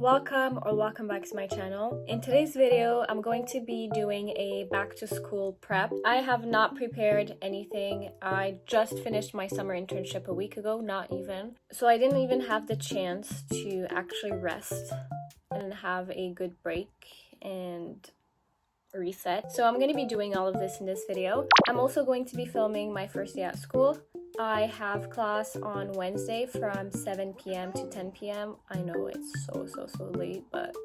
welcome back to my channel. In today's video, I'm going to be doing a back to school prep. I have not prepared anything. I just finished my summer internship a week ago, not even. So I didn't even have the chance to actually rest and have a good break and reset. So I'm going to be doing all of this in this video. I'm also going to be filming my first day at school. I have class on Wednesday from 7 p.m. to 10 p.m. I know it's so late, but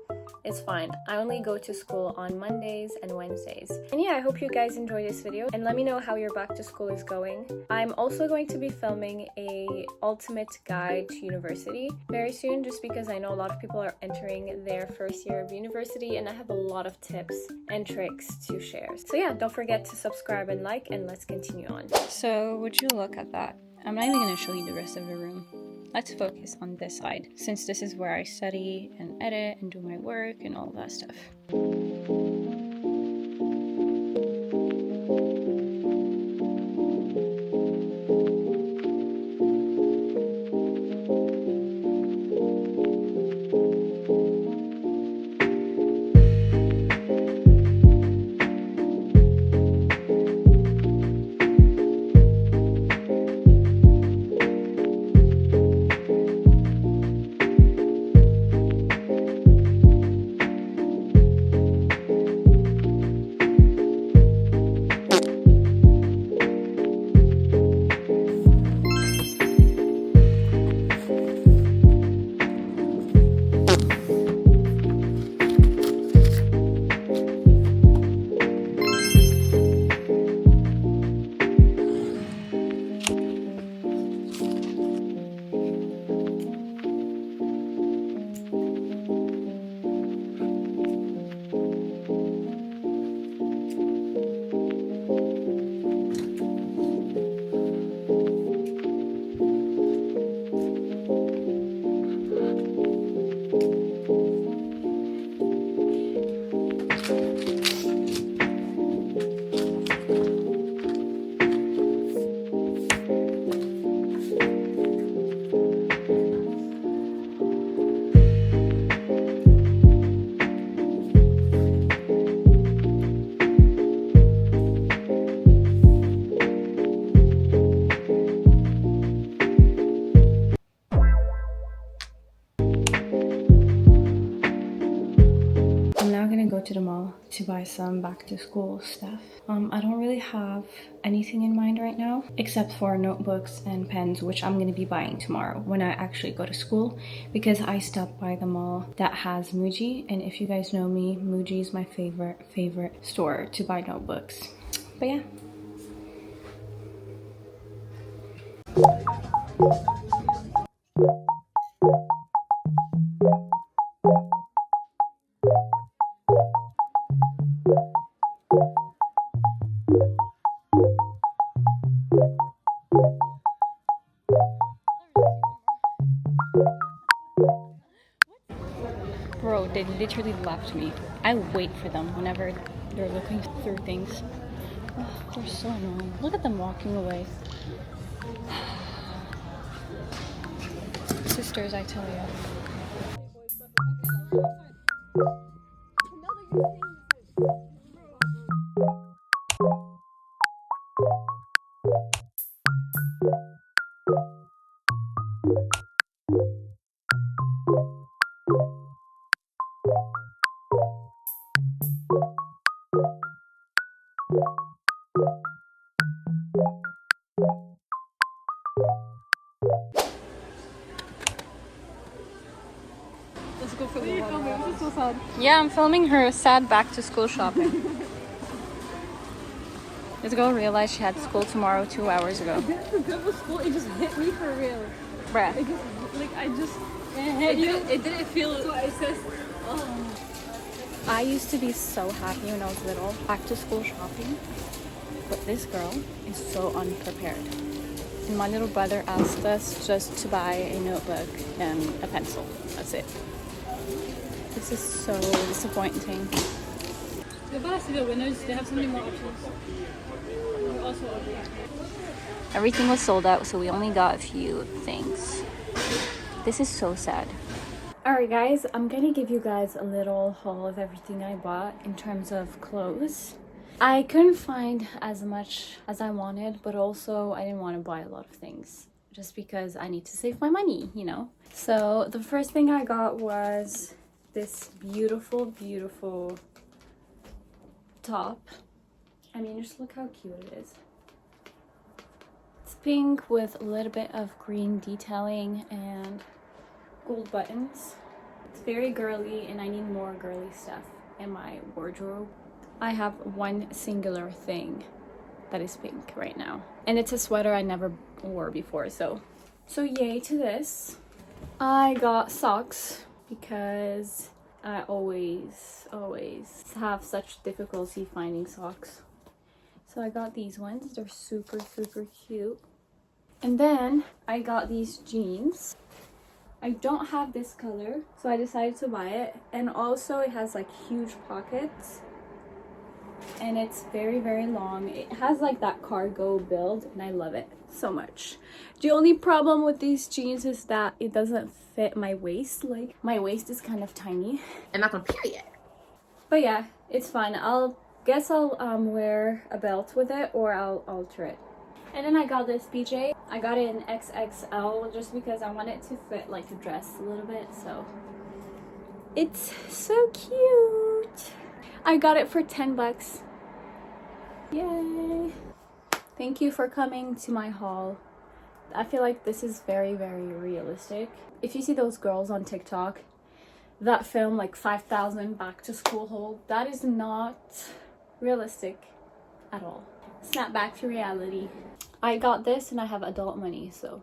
it's fine. I only go to school on Mondays and Wednesdays. And yeah, I hope you guys enjoy this video and let me know how your back to school is going. I'm also going to be filming a ultimate guide to university very soon, just because I know a lot of people are entering their first year of university and I have a lot of tips and tricks to share. So yeah, don't forget to subscribe and like, and let's continue on. So would you look at that? I'm not even going to show you the rest of the room. Let's focus on this side, since this is where I study and edit and do my work and all that stuff. To the mall to buy some back to school stuff. I don't really have anything in mind right now except for notebooks and pens, which I'm going to be buying tomorrow when I actually go to school, because I stopped by the mall that has Muji, and if you guys know me, Muji is my favorite store to buy notebooks. But yeah. Bro, they literally left me. I wait for them whenever they're looking through things. Oh, they're so annoying. Look at them walking away. Sisters, I tell you. Let's go for the water. This is so sad. Yeah, I'm filming her sad back to school shopping. This girl realized she had school tomorrow 2 hours ago. I didn't forget the school, it just hit me for real. Bruh. It just, it didn't feel so it says, oh. I used to be so happy when I was little, back to school shopping. But this girl is so unprepared. And my little brother asked us just to buy a notebook and a pencil. That's it. This is so disappointing. Go back to the windows, they have so many more options. Also, Everything was sold out, so we only got a few things. This is so sad. Alright guys, I'm gonna give you guys a little haul of everything I bought in terms of clothes. I couldn't find as much as I wanted, but also I didn't want to buy a lot of things just because I need to save my money, you know. So the first thing I got was this beautiful, beautiful top. I mean, just look how cute it is. It's pink with a little bit of green detailing and gold buttons. It's very girly and I need more girly stuff in my wardrobe. I have one singular thing that is pink right now, and it's a sweater I never wore before, so yay to this. I got socks because I always have such difficulty finding socks. So I got these ones. They're super cute. And then I got these jeans. I don't have this color, so I decided to buy it. And also it has like huge pockets. And it's very long. It has like that cargo build and I love it so much. The only problem with these jeans is that it doesn't fit my waist. Like my waist is kind of tiny. I'm not gonna period. But yeah, it's fun. I'll wear a belt with it or I'll alter it. And then I got this PJ. I got it in XXL just because I want it to fit like a dress a little bit. So it's so cute. I got it for 10 bucks. Yay. Thank you for coming to my haul. I feel like this is very realistic. If you see those girls on TikTok that film like 5,000 back to school haul, that is not realistic at all. Snap back to reality. I got this and I have adult money, so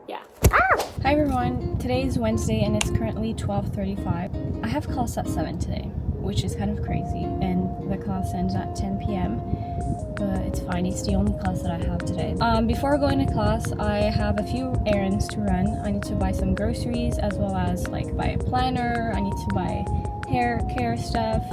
yeah. Hi everyone, today is Wednesday and it's currently 12:35. I have class at 7 today, which is kind of crazy, and the class ends at 10 p.m. but it's fine, it's the only class that I have today. Before going to class, I have a few errands to run. I need to buy some groceries as well as like buy a planner. I need to buy hair care stuff,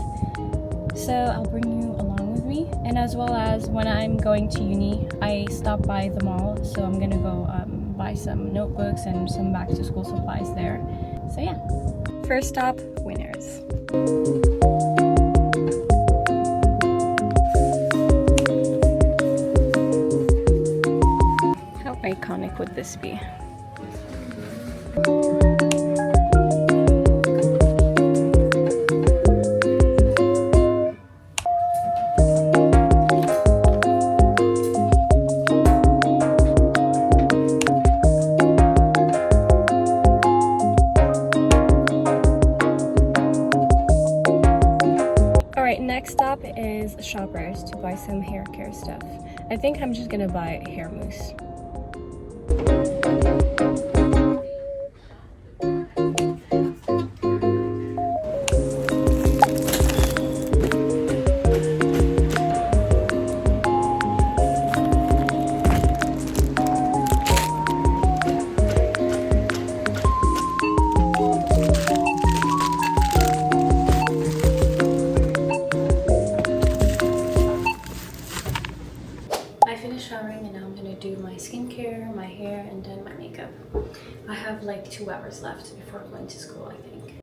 so I'll bring you along with me. And as well as when I'm going to uni, I stop by the mall, so I'm gonna go buy some notebooks and some back to school supplies there. So yeah, first stop, Winners. How iconic would this be? Next stop is Shoppers to buy some hair care stuff. I think I'm just gonna buy hair mousse. Showering and now I'm gonna do my skincare, my hair, and then my makeup. I have like 2 hours left before going to school, I think.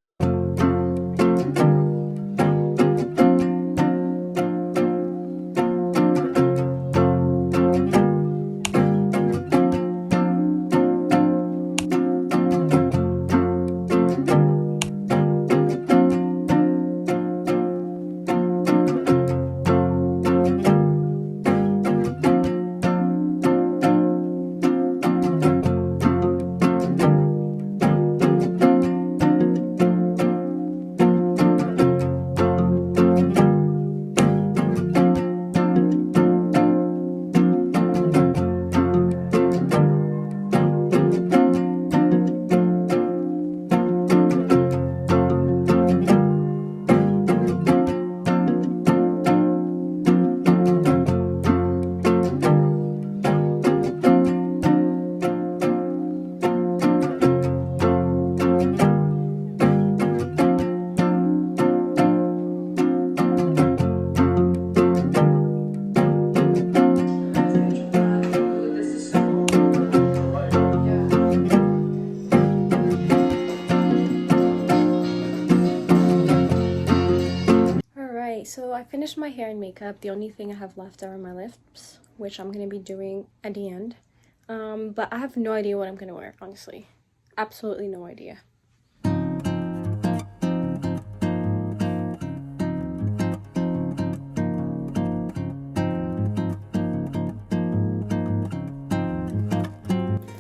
I finished my hair and makeup. The only thing I have left are my lips, which I'm going to be doing at the end. But I have no idea what I'm going to wear, honestly. Absolutely no idea.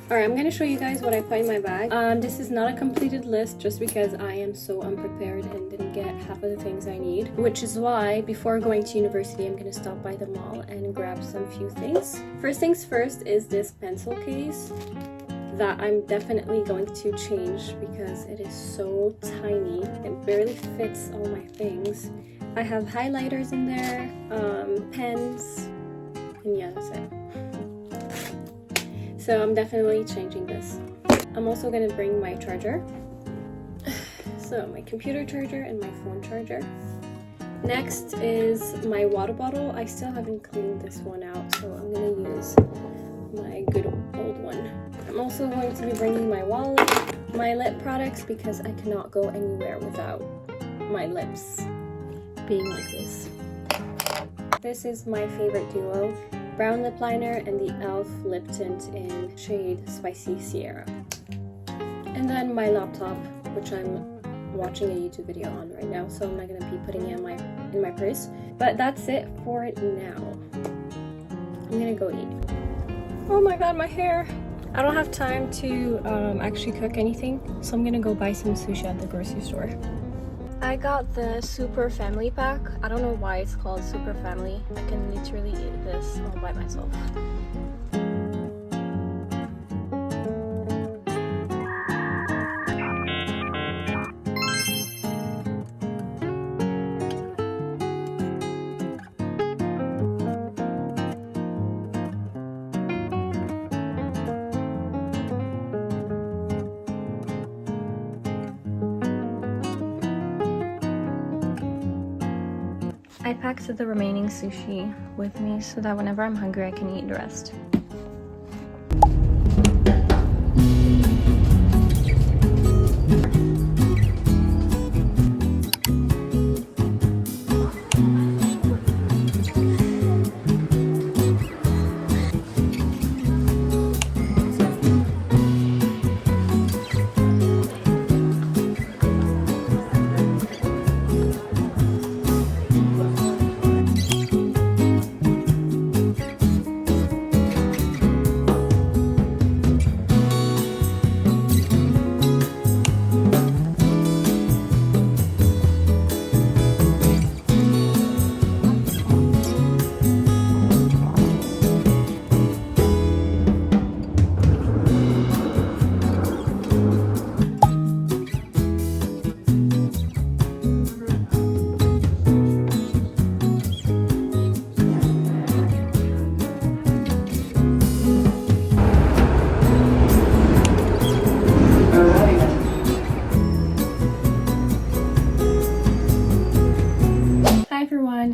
Alright, I'm gonna show you guys what I put in my bag. This is not a completed list just because I am so unprepared and didn't get half of the things I need, which is why before going to university I'm gonna stop by the mall and grab some few things. First things first is this pencil case that I'm definitely going to change because it is so tiny. It barely fits all my things. I have highlighters in there, pens, and yeah, that's it. So I'm definitely changing this. I'm also gonna bring my charger. So my computer charger and my phone charger. Next is my water bottle. I still haven't cleaned this one out, so I'm gonna use my good old one. I'm also going to be bringing my wallet, my lip products, because I cannot go anywhere without my lips being like this. This is my favorite duo. Brown lip liner and the e.l.f. lip tint in shade Spicy Sierra. And then my laptop, which I'm watching a YouTube video on right now, so I'm not gonna be putting it in my purse. But that's it for it now. I'm gonna go eat. Oh my god, my hair! I don't have time to actually cook anything, so I'm gonna go buy some sushi at the grocery store. I got the Super Family Pack. I don't know why it's called Super Family. I can literally eat this all by myself. I packed the remaining sushi with me so that whenever I'm hungry I can eat the rest.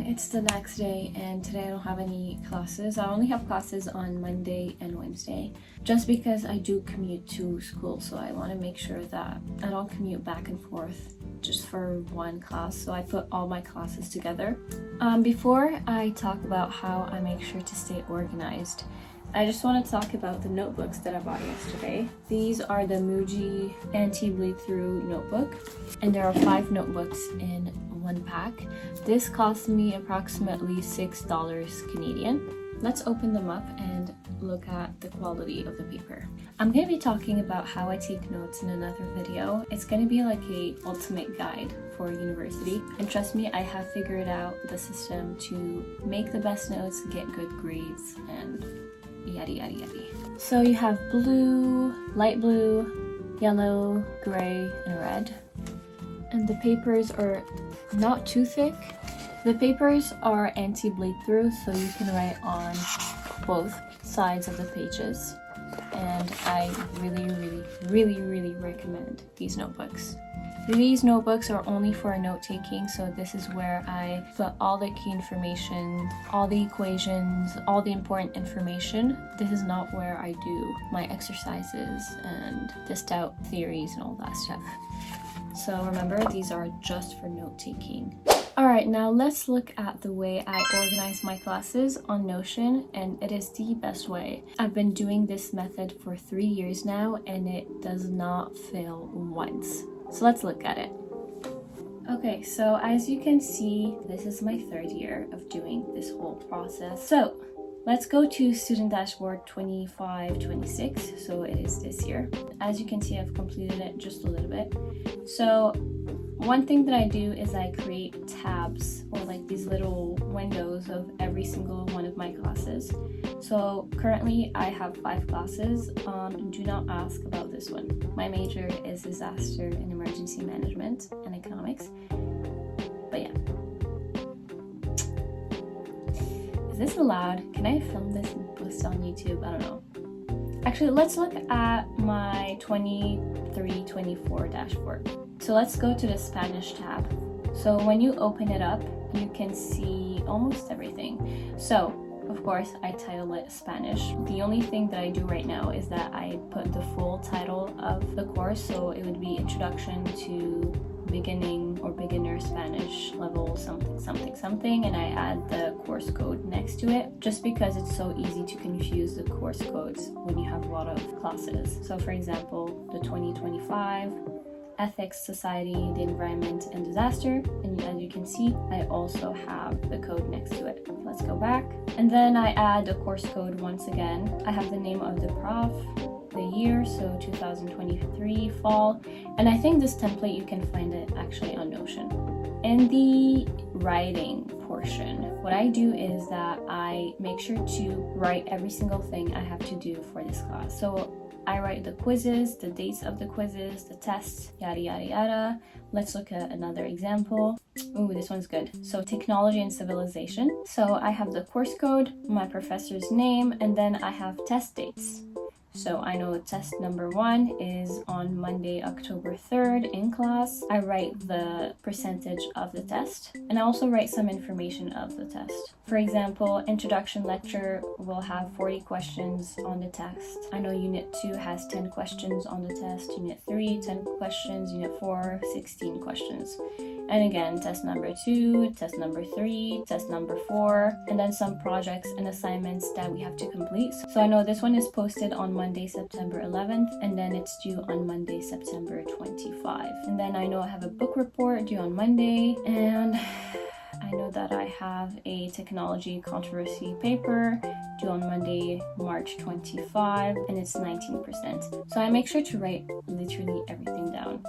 It's the next day and today I don't have any classes. I only have classes on Monday and Wednesday just because I do commute to school, so I want to make sure that I don't commute back and forth just for one class, so I put all my classes together. Before I talk about how I make sure to stay organized, I just want to talk about the notebooks that I bought yesterday. These are the Muji anti-bleed through notebook, and there are 5 notebooks in one pack. This cost me approximately $6 Canadian. Let's open them up and look at the quality of the paper. I'm going to be talking about how I take notes in another video. It's going to be like a ultimate guide for university, and trust me, I have figured out the system to make the best notes, get good grades, and yada yada yada. So you have blue, light blue, yellow, gray, and red. And the papers are not too thick. The papers are anti-bleed through, so you can write on both sides of the pages. And I really recommend these notebooks. These notebooks are only for note-taking, so this is where I put all the key information, all the equations, all the important information. This is not where I do my exercises and test out theories and all that stuff. So remember, these are just for note-taking. Alright, now let's look at the way I organize my classes on Notion, and it is the best way. I've been doing this method for 3 years now and it does not fail once. So let's look at it. Okay, so as you can see, this is my 3rd year of doing this whole process. So let's go to student dashboard 25-26, so it is this year. As you can see, I've completed it just a little bit. So one thing that I do is I create tabs or like these little windows of every single one of my classes. So currently I have 5 classes. Do not ask about this one. My major is disaster and emergency management and economics. But yeah. Is this allowed? Can I film this and post on YouTube? I don't know. Actually, let's look at my 23-24 dashboard. So let's go to the Spanish tab. So when you open it up, you can see almost everything. So of course, I title it Spanish. The only thing that I do right now is that I put the full title of the course. So it would be Introduction to Beginning or Beginner Spanish Level something, and I add the course code next to it just because it's so easy to confuse the course codes when you have a lot of classes. So for example, the 2025 Ethics, Society, the Environment, and Disaster. And as you can see, I also have the code next to it. Let's go back. And then I add the course code once again. I have the name of the prof, the year, so 2023 fall. And I think this template, you can find it actually on Notion. In the writing portion, what I do is that I make sure to write every single thing I have to do for this class. So I write the quizzes, the dates of the quizzes, the tests, yada yada yada. Let's look at another example. Ooh, this one's good. So technology and civilization. So I have the course code, my professor's name, and then I have test dates. So I know test number 1 is on Monday, October 3rd in class. I write the percentage of the test, and I also write some information of the test. For example, introduction lecture will have 40 questions on the test. I know Unit 2 has 10 questions on the test, Unit 3, 10 questions, Unit 4, 16 questions. And again, test number 2, test number 3, test number 4, and then some projects and assignments that we have to complete. So I know this one is posted on Monday, September 11th, and then it's due on Monday, September 25. And then I know I have a book report due on Monday, and I know that I have a technology controversy paper due on Monday, March 25, and it's 19%. So I make sure to write literally everything down.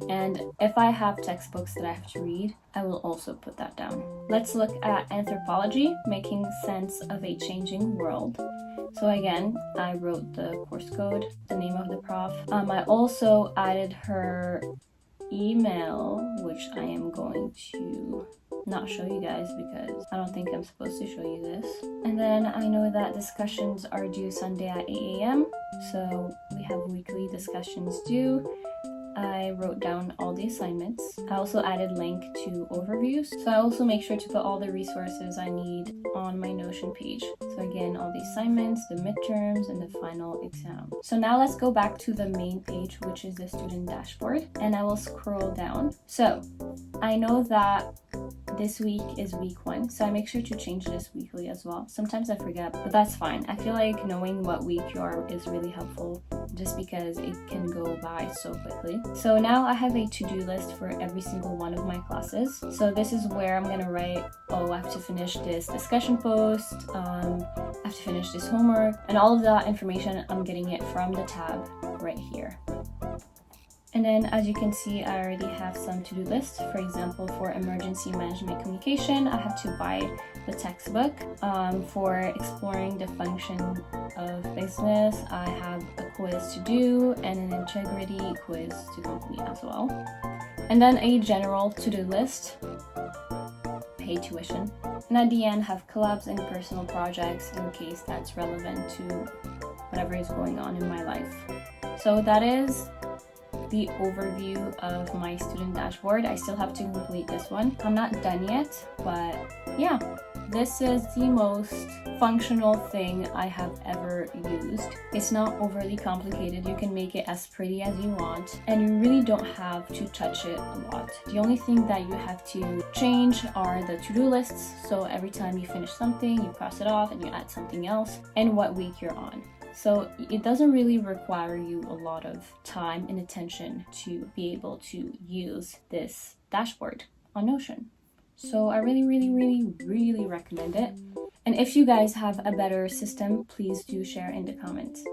And if I have textbooks that I have to read, I will also put that down. Let's look at anthropology, making sense of a changing world. So again, I wrote the course code, the name of the prof. I also added her email, which I am going to not show you guys because I don't think I'm supposed to show you this. And then I know that discussions are due Sunday at 8 a.m. So we have weekly discussions due. I wrote down all the assignments. I also added link to overviews. So I also make sure to put all the resources I need on my Notion page. So again, all the assignments, the midterms, and the final exam. So now let's go back to the main page, which is the student dashboard, and I will scroll down. So I know that this week is week 1, so I make sure to change this weekly as well. Sometimes I forget, but that's fine. I feel like knowing what week you are is really helpful just because it can go by so quickly. So now I have a to-do list for every single one of my classes. So this is where I'm gonna write, oh, I have to finish this discussion post, I have to finish this homework, and all of that information, I'm getting it from the tab right here. And then as you can see, I already have some to-do lists. For example, for emergency management communication, I have to buy the textbook. For exploring the function of business, I have a quiz to do and an integrity quiz to complete as well. And then a general to-do list, pay tuition. And at the end, have collabs and personal projects in case that's relevant to whatever is going on in my life. So that is the overview of my student dashboard. I still have to complete this one. I'm not done yet, but yeah, This is the most functional thing I have ever used. It's not overly complicated. You can make it as pretty as you want, and you really don't have to touch it a lot. The only thing that you have to change are the to-do lists. So every time you finish something, you cross it off and you add something else, and what week you're on. So it doesn't really require you a lot of time and attention to be able to use this dashboard on Notion. So I really recommend it. And if you guys have a better system, please do share in the comments.